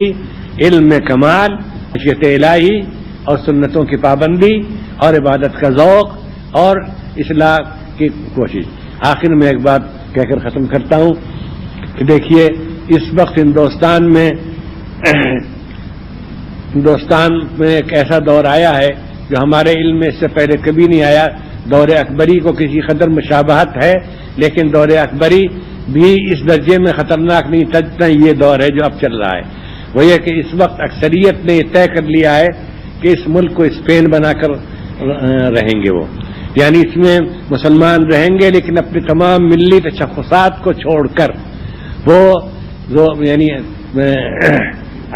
علم میں کمال، خشیت الہی اور سنتوں کی پابندی اور عبادت کا ذوق اور اصلاح کی کوشش۔ آخر میں ایک بات کہہ کر ختم کرتا ہوں کہ دیکھیے اس وقت ہندوستان میں ایک ایسا دور آیا ہے جو ہمارے علم میں اس سے پہلے کبھی نہیں آیا۔ دور اکبری کو کسی قدر مشابہت ہے، لیکن دور اکبری بھی اس درجے میں خطرناک نہیں تھا یہ دور ہے جو اب چل رہا ہے۔ وہ یہ کہ اس وقت اکثریت نے یہ طے کر لیا ہے کہ اس ملک کو اسپین بنا کر رہیں گے وہ، یعنی اس میں مسلمان رہیں گے لیکن اپنے تمام ملی تشخصات کو چھوڑ کر وہ یعنی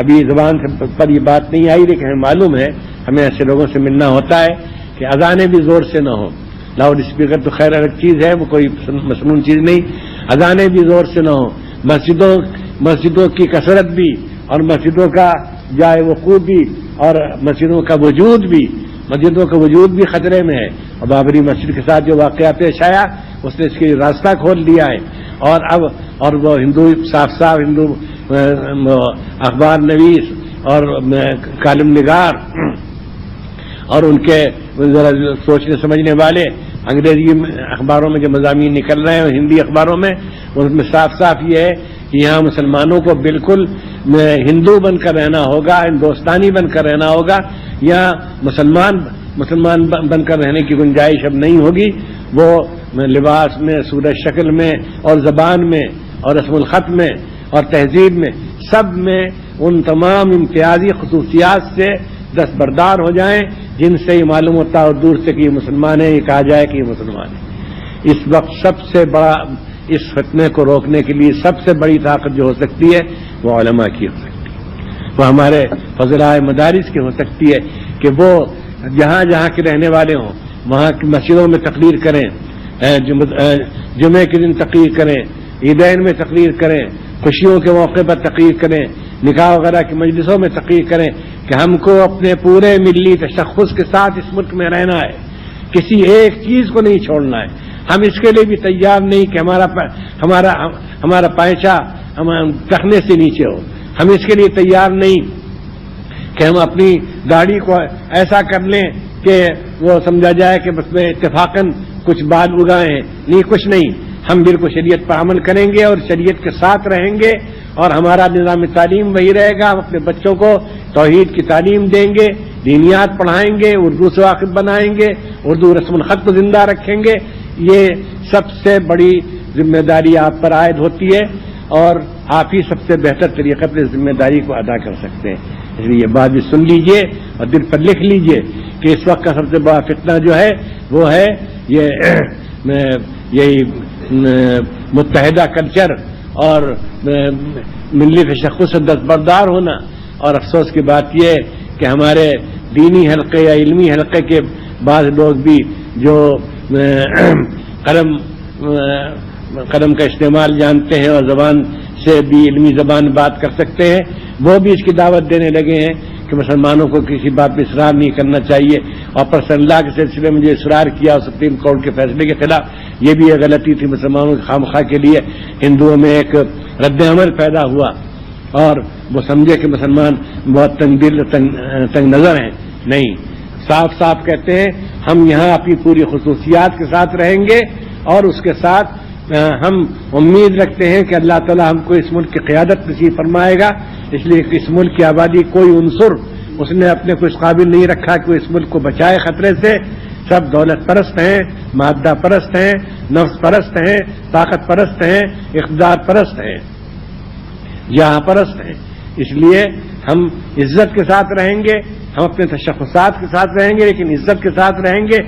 ابھی زبان پر یہ بات نہیں آئی لیکن ہمیں معلوم ہے، ہمیں ایسے لوگوں سے ملنا ہوتا ہے کہ اذانیں بھی زور سے نہ ہوں، لاؤڈ اسپیکر تو خیر الگ چیز ہے، وہ کوئی مسنون چیز نہیں، اذانیں بھی زور سے نہ ہوں، مسجدوں کی کثرت بھی اور مسجدوں کا جائے وقوع بھی اور مسجدوں کا وجود بھی خطرے میں ہے۔ اور بابری مسجد کے ساتھ جو واقعہ پیش آیا اس نے اس کے راستہ کھول دیا ہے، اور وہ ہندو صاف ہندو اخبار نویس اور کالم نگار اور ان کے ذرا سوچنے سمجھنے والے انگریزی اخباروں میں جو مضامین نکل رہے ہیں ہندی اخباروں میں، اس میں صاف یہ ہے کہ یہاں مسلمانوں کو بالکل ہندو بن کر رہنا ہوگا، ہندوستانی بن کر رہنا ہوگا، یہاں مسلمان بن کر رہنے کی گنجائش اب نہیں ہوگی۔ وہ لباس میں، صورت شکل میں اور زبان میں اور رسم الخط میں اور تہذیب میں، سب میں ان تمام امتیازی خصوصیات سے دستبردار ہو جائیں جن سے یہ معلوم ہوتا ہے اور دور سے کہ یہ مسلمان ہے، یہ کہا جائے کہ یہ مسلمان ہے۔ اس وقت سب سے بڑا اس فتنے کو روکنے کے لیے سب سے بڑی طاقت جو ہو سکتی ہے وہ علماء کی ہو سکتی ہے، وہ ہمارے فضلائے مدارس کی ہو سکتی ہے کہ وہ جہاں کے رہنے والے ہوں وہاں کی مسجدوں میں تقریر کریں، جمعے کے دن تقریر کریں، عیدین میں تقریر کریں، خوشیوں کے موقع پر تقریر کریں، نکاح وغیرہ کی مجلسوں میں تقریر کریں کہ ہم کو اپنے پورے ملی تشخص کے ساتھ اس ملک میں رہنا ہے، کسی ایک چیز کو نہیں چھوڑنا ہے۔ ہم اس کے لیے بھی تیار نہیں کہ ہمارا پائچہ ٹخنے سے نیچے ہو، ہم اس کے لیے تیار نہیں کہ ہم اپنی داڑھی کو ایسا کر لیں کہ وہ سمجھا جائے کہ بس میں اتفاقاً کچھ بال اگائے ہیں، نہیں کچھ نہیں، ہم بالکل شریعت پر عمل کریں گے اور شریعت کے ساتھ رہیں گے اور ہمارا نظام تعلیم وہی رہے گا۔ ہم اپنے بچوں کو توحید کی تعلیم دیں گے، دینیات پڑھائیں گے، اردو سے واقف بنائیں گے، اردو رسم الخط کو زندہ رکھیں گے۔ یہ سب سے بڑی ذمہ داری آپ پر عائد ہوتی ہے اور آپ ہی سب سے بہتر طریقے پر اس ذمہ داری کو ادا کر سکتے ہیں۔ اس لیے یہ بات بھی سن لیجئے اور دل پر لکھ لیجئے کہ اس وقت کا سب سے بڑا فتنہ جو ہے وہ ہے یہی متحدہ کلچر اور ملی تشخص سے دستبردار ہونا۔ اور افسوس کی بات یہ ہے کہ ہمارے دینی حلقے یا علمی حلقے کے بعض لوگ بھی جو قلم کا استعمال جانتے ہیں اور زبان سے بھی علمی زبان بات کر سکتے ہیں، وہ بھی اس کی دعوت دینے لگے ہیں کہ مسلمانوں کو کسی بات پہ اصرار نہیں کرنا چاہیے، اور پرسنل لا کے سلسلے میں جو اصرار کیا سپریم کورٹ کے فیصلے کے خلاف، یہ بھی ایک غلطی تھی مسلمانوں کی خامخواہ کے لیے۔ ہندوؤں میں ایک رد عمل پیدا ہوا اور وہ سمجھے کہ مسلمان بہت تنگ دل تنگ نظر ہیں، نہیں، صاف کہتے ہیں ہم یہاں اپنی پوری خصوصیات کے ساتھ رہیں گے اور اس کے ساتھ ہم امید رکھتے ہیں کہ اللہ تعالیٰ ہم کو اس ملک کی قیادت نصیب فرمائے گا۔ اس لیے کہ اس ملک کی آبادی کوئی عنصر اس نے اپنے کو اس قابل نہیں رکھا کہ وہ اس ملک کو بچائے خطرے سے۔ سب دولت پرست ہیں، مادہ پرست ہیں، نفس پرست ہیں، طاقت پرست ہیں، اقتدار پرست ہیں، یہاں پرست ہیں۔ اس لیے ہم عزت کے ساتھ رہیں گے، ہم اپنے تشخصات کے ساتھ رہیں گے لیکن عزت کے ساتھ رہیں گے،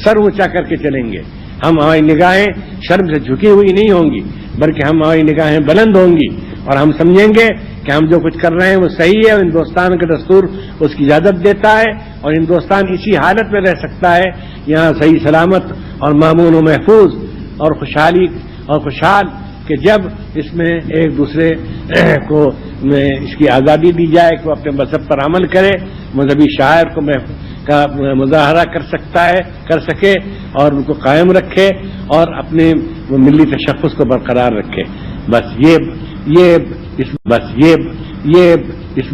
سر اونچا کر کے چلیں گے۔ ہماری نگاہیں شرم سے جھکی ہوئی نہیں ہوں گی بلکہ ہماری نگاہیں بلند ہوں گی اور ہم سمجھیں گے کہ ہم جو کچھ کر رہے ہیں وہ صحیح ہے اور ہندوستان کا دستور اس کی اجازت دیتا ہے اور ہندوستان اسی حالت میں رہ سکتا ہے، یہاں صحیح سلامت اور مامون و محفوظ اور خوشحال کہ جب اس میں ایک دوسرے کو اس کی آزادی دی جائے کہ وہ اپنے مذہب پر عمل کرے، مذہبی شاعر کا مظاہرہ کر سکے اور ان کو قائم رکھے اور اپنے ملی تشخص کو برقرار رکھے۔ بس یہ اس